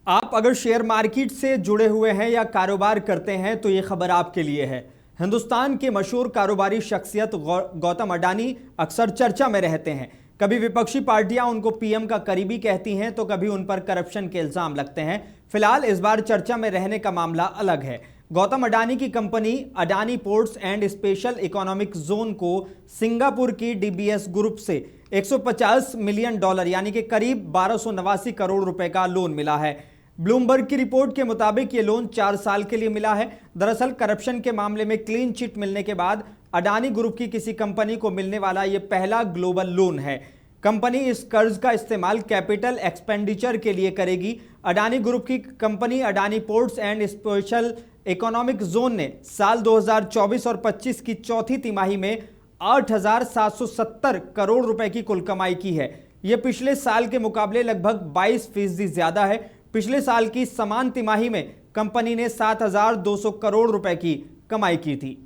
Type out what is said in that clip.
आप अगर share market से जुड़े हुए हैं या कारोबार करते हैं तो ये खबर आपके लिए है। हिंदुस्तान के मशहूर कारोबारी शख्सियत गौतम अडानी अक्सर चर्चा में रहते हैं। कभी विपक्षी पार्टियां उनको पीएम का करीबी कहती हैं तो कभी उन पर करप्शन के इल्जाम लगते हैं। फिलहाल इस बार चर्चा में रहने का मामला अलग है। गौतम अडानी की company Adani ports and special economic zone को सिंगापुर की डीबीएस ग्रुप से $150 मिलियन यानी कि करीब 1289 करोड़ रुपए का लोन मिला है। ब्लूमबर्ग की रिपोर्ट के मुताबिक ये लोन 4 साल के लिए मिला है। दरअसल करप्शन के मामले में क्लीन चिट मिलने के बाद अडानी ग्रुप की किसी कंपनी को मिलने वाला ये पहला ग्लोबल लोन है। कंपनी इस कर्ज का इस्तेमाल कैपिटल एक्सपेंडिचर के लिए करेगी। अडानी ग्रुप की company Adani ports and special economic zone ने साल 2024 और 25 की चौथी तिमाही में 8,770 करोड़ रुपए की कुल कमाई की है। यह पिछले साल के मुकाबले लगभग 22% ज्यादा है। पिछले साल की समान तिमाही में कंपनी ने 7,200 करोड़ रुपए की कमाई की थी।